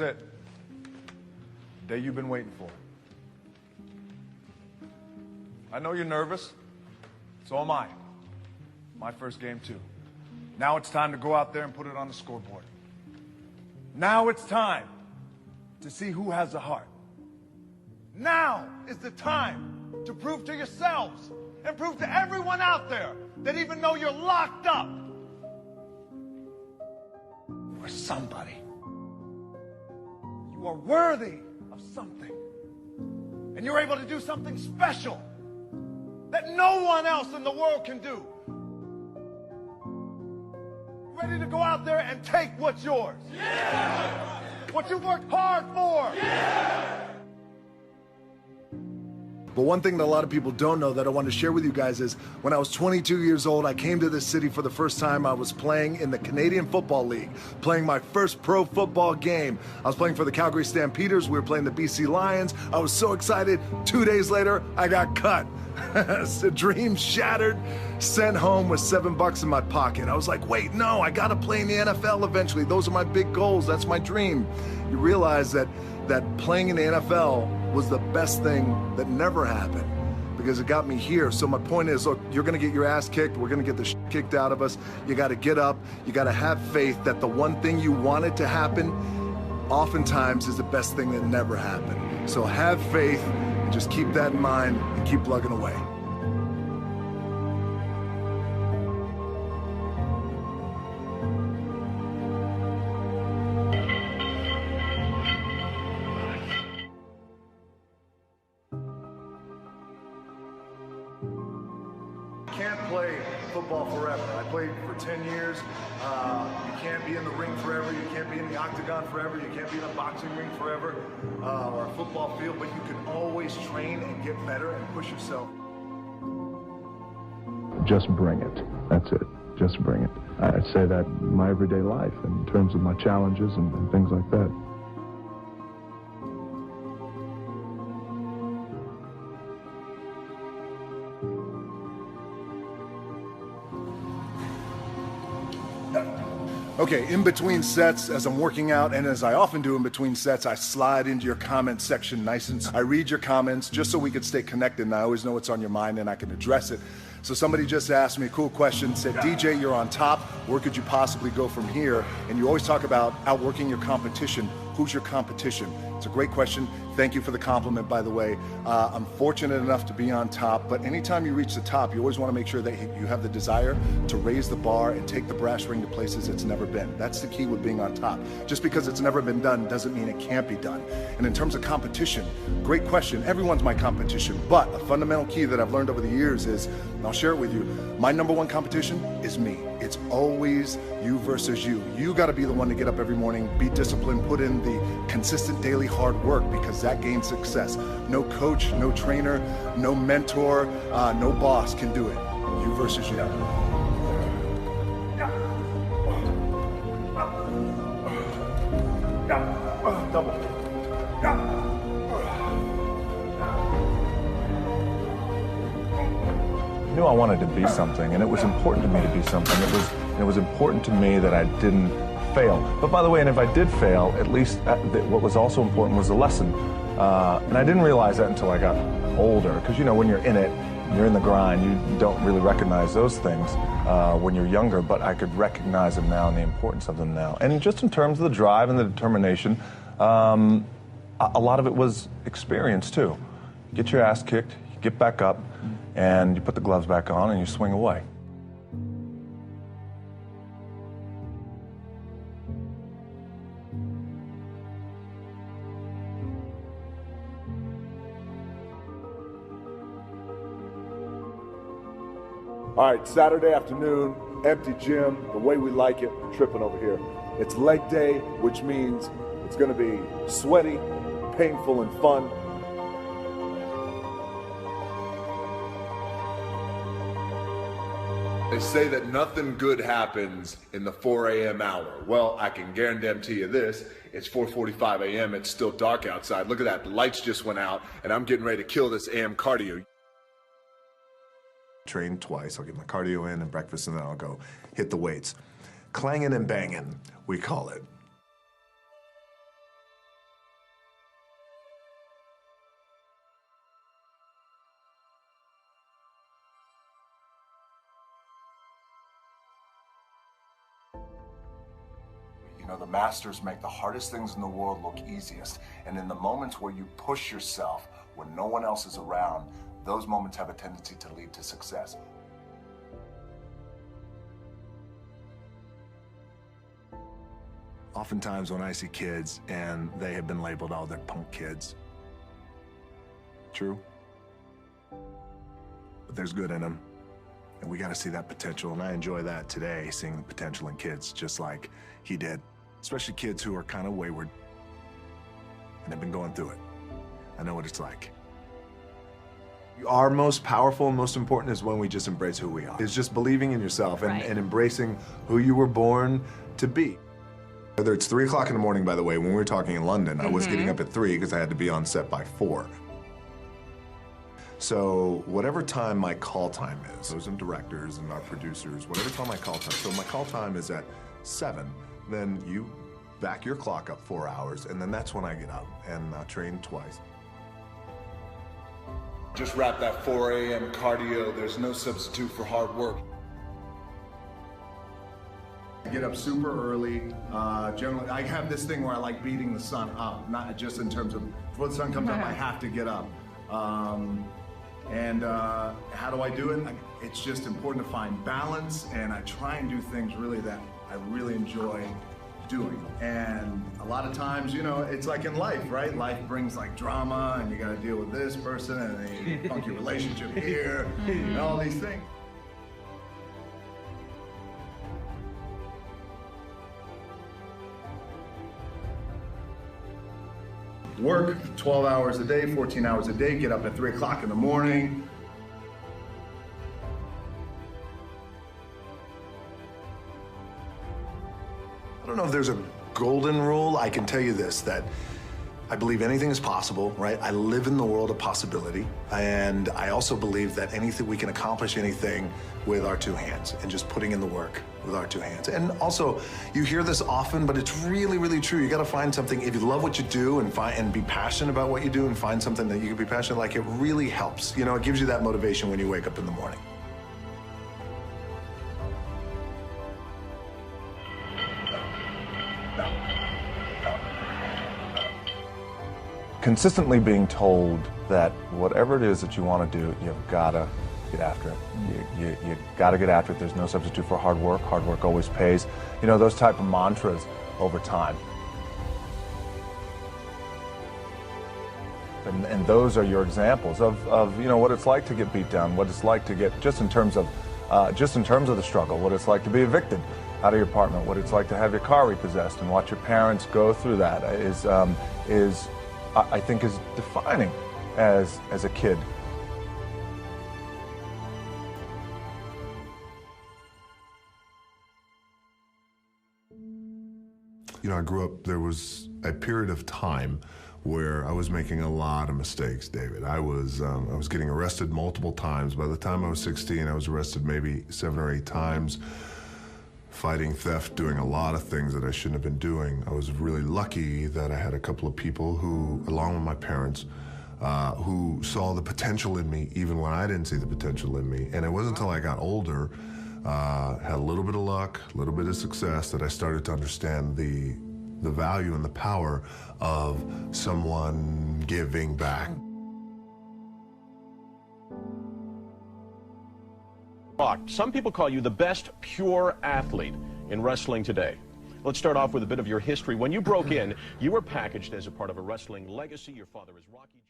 it. The day you've been waiting for. I know you're nervous. So am I. My first game, too. Now it's time to go out there and put it on the scoreboard. Now it's time to see who has the heart. Now is the time to prove to yourselves and prove to everyone out there that even though you're locked up, you're somebody. You are worthy of something. And you're able to do something special that no one else in the world can do. Ready to go out there and take what's yours. Yeah! What you've worked hard for. Yeah! But one thing that a lot of people don't know that I want to share with you guys is when I was 22 years old, I came to this city for the first time. I was playing in the Canadian Football League, playing my first pro football game. I was playing for the Calgary Stampeders. We were playing the BC Lions. I was so excited. 2 days later, I got cut. The dream shattered, sent home with $7 in my pocket. I was like, wait, no, I gotta play in the NFL eventually. Those are my big goals. That's my dream. You realize that playing in the NFL was the best thing that never happened because it got me here. So my point is, look, you're gonna get your ass kicked. We're gonna get the shit kicked out of us. You gotta get up. You gotta have faith that the one thing you wanted to happen oftentimes is the best thing that never happened. So have faith and just keep that in mind and keep plugging away. Can't play football forever. I played for 10 years. You can't be in the ring forever. You can't be in the octagon forever. You can't be in a boxing ring forever or a football field, but you can always train and get better and push yourself. Just bring it. That's it. Just bring it. I say that in my everyday life in terms of my challenges and things like that. Okay, in between sets, as I'm working out, and as I often do in between sets, I slide into your comment section nice and I read your comments just so we could stay connected, and I always know what's on your mind and I can address it. So somebody just asked me a cool question, said, DJ, you're on top, where could you possibly go from here? And you always talk about outworking your competition. Who's your competition? It's a great question. Thank you for the compliment, by the way. I'm fortunate enough to be on top, but anytime you reach the top, you always want to make sure that you have the desire to raise the bar and take the brass ring to places it's never been. That's the key with being on top. Just because it's never been done doesn't mean it can't be done. And in terms of competition, great question. Everyone's my competition, but a fundamental key that I've learned over the years is, and I'll share it with you, my number one competition is me. It's always you versus you. You got to be the one to get up every morning, be disciplined, put in the consistent daily hard work, because that gains success. No coach, no trainer, no mentor, no boss can do it. You versus you. Double. I knew I wanted to be something, and it was important to me to be something. It was important to me that I didn't fail. But by the way, and if I did fail, at least what was also important was the lesson. And I didn't realize that until I got older, because you know, when you're in it, you're in the grind, you don't really recognize those things when you're younger, but I could recognize them now and the importance of them now. And just in terms of the drive and the determination, a lot of it was experience too. You get your ass kicked, you get back up, and you put the gloves back on and you swing away. All right, Saturday afternoon, empty gym, the way we like it, tripping over here. It's leg day, which means it's gonna be sweaty, painful, and fun. They say that nothing good happens in the 4 a.m. hour. Well, I can guarantee you this, it's 4:45 a.m., it's still dark outside. Look at that, the lights just went out, and I'm getting ready to kill this AM cardio. Train twice, I'll get my cardio in and breakfast, and then I'll go hit the weights. Clanging and banging, we call it. know, the masters make the hardest things in the world look easiest. And in the moments where you push yourself, when no one else is around, those moments have a tendency to lead to success. Oftentimes when I see kids and they have been labeled, oh, they're punk kids. True. But there's good in them. And we got to see that potential. And I enjoy that today, seeing the potential in kids just like he did. Especially kids who are kind of wayward and have been going through it. I know what it's like. Our most powerful and most important is when we just embrace who we are. It's just believing in yourself and, Right. and embracing who you were born to be. Whether it's 3 o'clock in the morning, by the way, when we were talking in London, I was getting up at 3 because I had to be on set by 4. So whatever time my call time is, those are directors and our producers, whatever time my call time, so my call time is at 7, then you back your clock up 4 hours, and then that's when I get up and I train twice. Just wrap that 4 a.m. cardio. There's no substitute for hard work. I get up super early. Generally, I have this thing where I like beating the sun up, not just in terms of before the sun comes up, I have to get up. And how do I do it? It's just important to find balance, and I try and do things really that I really enjoy doing. And a lot of times, you know, it's like in life, right? Life brings like drama, and you got to deal with this person, and a funky relationship here, and all these things. Work 12 hours a day, 14 hours a day, get up at 3 o'clock in the morning. I don't know if there's a golden rule. I can tell you this, that I believe anything is possible, right? I live in the world of possibility. And I also believe that anything, we can accomplish anything with our 2 hands and just putting in the work with our 2 hands. And also, you hear this often, but it's really, really true. You gotta find something, if you love what you do and be passionate about what you do and find something that you can be passionate, like it really helps. You know, it gives you that motivation when you wake up in the morning. Consistently being told that whatever it is that you want to do, you've got to get after it. You got to get after it. There's no substitute for hard work. Hard work always pays. You know, those type of mantras over time. And those are your examples of you know what it's like to get beat down, what it's like to get just in terms of the struggle, what it's like to be evicted out of your apartment, what it's like to have your car repossessed, and watch your parents go through that is I think is defining as a kid. You know, I grew up, there was a period of time where I was making a lot of mistakes, David. I was getting arrested multiple times. By the time I was 16, I was arrested maybe 7 or 8 times, fighting theft, doing a lot of things that I shouldn't have been doing. I was really lucky that I had a couple of people who, along with my parents, who saw the potential in me even when I didn't see the potential in me. And it wasn't until I got older, had a little bit of luck, a little bit of success, that I started to understand the value and the power of someone giving back. Some people call you the best pure athlete in wrestling today. Let's start off with a bit of your history. When you broke in, you were packaged as a part of a wrestling legacy. Your father is Rocky.